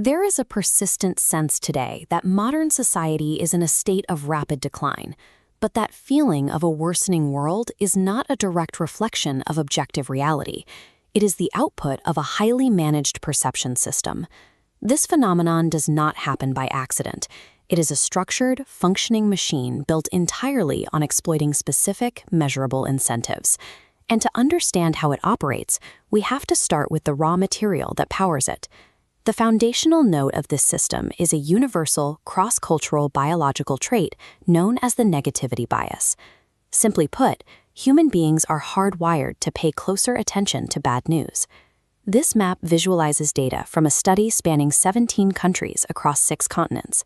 There is a persistent sense today that modern society is in a state of rapid decline, but that feeling of a worsening world is not a direct reflection of objective reality. It is the output of a highly managed perception system. This phenomenon does not happen by accident. It is a structured, functioning machine built entirely on exploiting specific, measurable incentives. And to understand how it operates, we have to start with the raw material that powers it. The foundational note of this system is a universal, cross-cultural biological trait known as the negativity bias. Simply put, human beings are hardwired to pay closer attention to bad news. This map visualizes data from a study spanning 17 countries across 6 continents.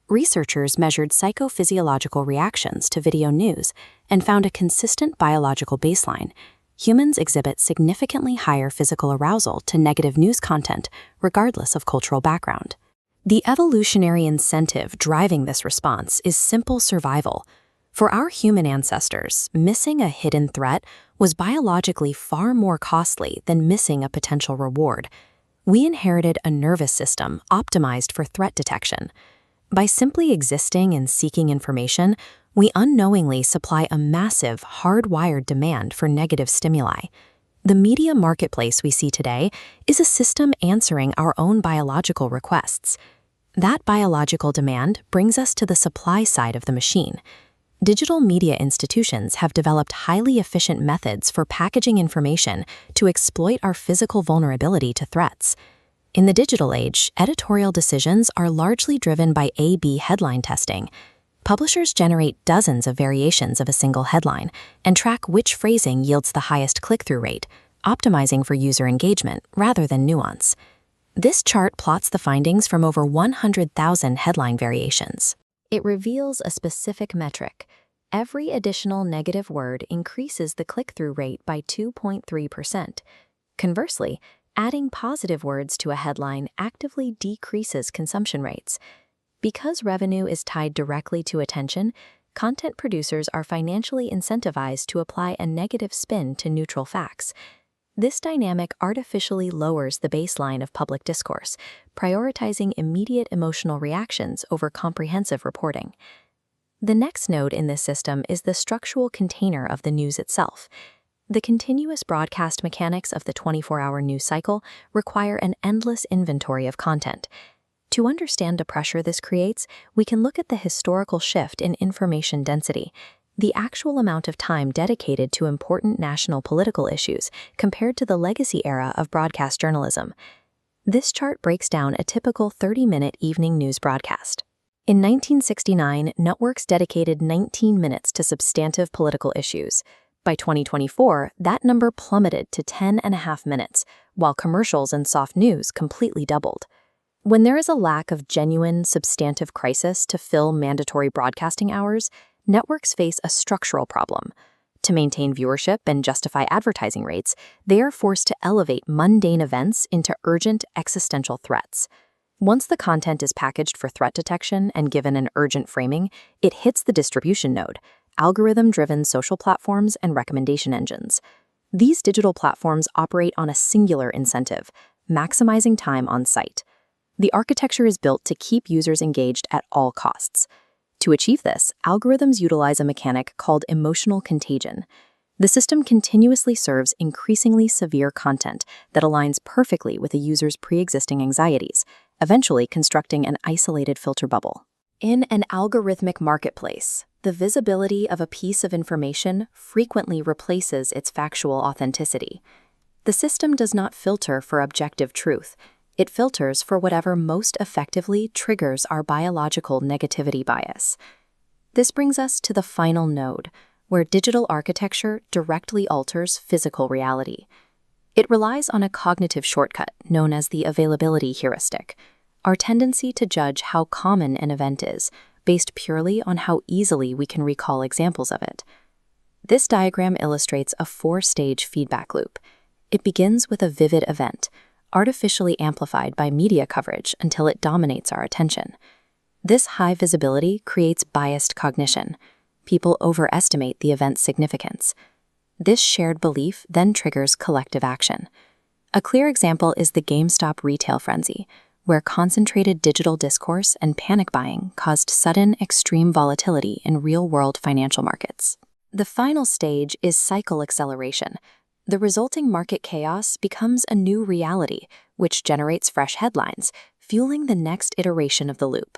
Researchers measured psychophysiological reactions to video news and found a consistent biological baseline. Humans exhibit significantly higher physical arousal to negative news content, regardless of cultural background. The evolutionary incentive driving this response is simple survival. For our human ancestors, missing a hidden threat was biologically far more costly than missing a potential reward. We inherited a nervous system optimized for threat detection. By simply existing and seeking information, we unknowingly supply a massive, hardwired demand for negative stimuli. The media marketplace we see today is a system answering our own biological requests. That biological demand brings us to the supply side of the machine. Digital media institutions have developed highly efficient methods for packaging information to exploit our physical vulnerability to threats. In the digital age, editorial decisions are largely driven by A/B headline testing. Publishers generate dozens of variations of a single headline and track which phrasing yields the highest click-through rate, optimizing for user engagement rather than nuance. This chart plots the findings from over 100,000 headline variations. It reveals a specific metric. Every additional negative word increases the click-through rate by 2.3%. Conversely, adding positive words to a headline actively decreases consumption rates. Because revenue is tied directly to attention, content producers are financially incentivized to apply a negative spin to neutral facts. This dynamic artificially lowers the baseline of public discourse, prioritizing immediate emotional reactions over comprehensive reporting. The next node in this system is the structural container of the news itself. The continuous broadcast mechanics of the 24-hour news cycle require an endless inventory of content. To understand the pressure this creates, we can look at the historical shift in information density, the actual amount of time dedicated to important national political issues compared to the legacy era of broadcast journalism. This chart breaks down a typical 30-minute evening news broadcast. In 1969, networks dedicated 19 minutes to substantive political issues. By 2024, that number plummeted to 10.5 minutes, while commercials and soft news completely doubled. When there is a lack of genuine, substantive crisis to fill mandatory broadcasting hours, networks face a structural problem. To maintain viewership and justify advertising rates, they are forced to elevate mundane events into urgent existential threats. Once the content is packaged for threat detection and given an urgent framing, it hits the distribution node, algorithm-driven social platforms and recommendation engines. These digital platforms operate on a singular incentive, maximizing time on site. The architecture is built to keep users engaged at all costs. To achieve this, algorithms utilize a mechanic called emotional contagion. The system continuously serves increasingly severe content that aligns perfectly with a user's pre-existing anxieties, eventually constructing an isolated filter bubble. In an algorithmic marketplace, the visibility of a piece of information frequently replaces its factual authenticity. The system does not filter for objective truth. It filters for whatever most effectively triggers our biological negativity bias. This brings us to the final node, where digital architecture directly alters physical reality. It relies on a cognitive shortcut known as the availability heuristic, our tendency to judge how common an event is, based purely on how easily we can recall examples of it. This diagram illustrates a 4-stage feedback loop. It begins with a vivid event, artificially amplified by media coverage until it dominates our attention. This high visibility creates biased cognition. People overestimate the event's significance. This shared belief then triggers collective action. A clear example is the GameStop retail frenzy, where concentrated digital discourse and panic buying caused sudden, extreme volatility in real-world financial markets. The final stage is cycle acceleration. The resulting market chaos becomes a new reality, which generates fresh headlines, fueling the next iteration of the loop.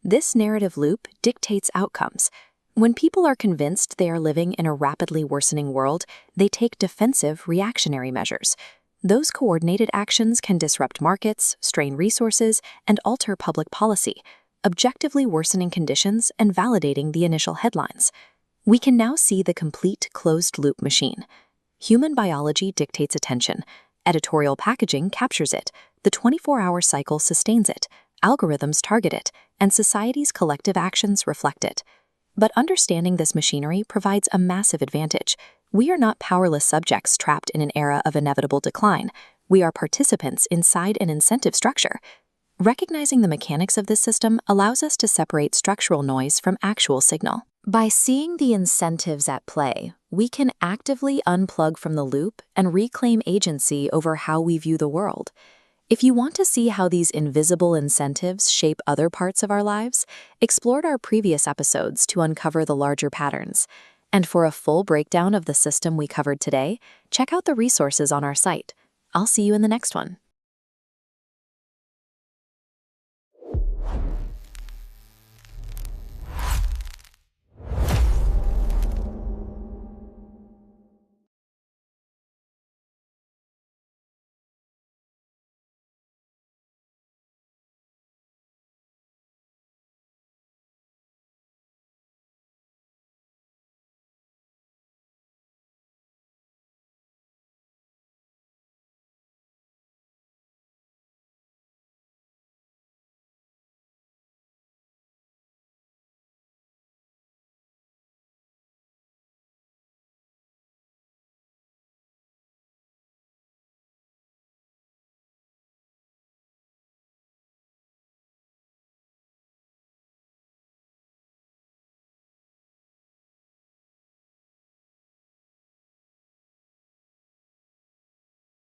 This narrative loop dictates outcomes. When people are convinced they are living in a rapidly worsening world, they take defensive, reactionary measures. Those coordinated actions can disrupt markets, strain resources, and alter public policy, objectively worsening conditions and validating the initial headlines. We can now see the complete closed-loop machine. Human biology dictates attention. Editorial packaging captures it. The 24-hour cycle sustains it. Algorithms target it, and society's collective actions reflect it. But understanding this machinery provides a massive advantage. We are not powerless subjects trapped in an era of inevitable decline. We are participants inside an incentive structure. Recognizing the mechanics of this system allows us to separate structural noise from actual signal. By seeing the incentives at play, we can actively unplug from the loop and reclaim agency over how we view the world. If you want to see how these invisible incentives shape other parts of our lives, explore our previous episodes to uncover the larger patterns. And for a full breakdown of the system we covered today, check out the resources on our site. I'll see you in the next one.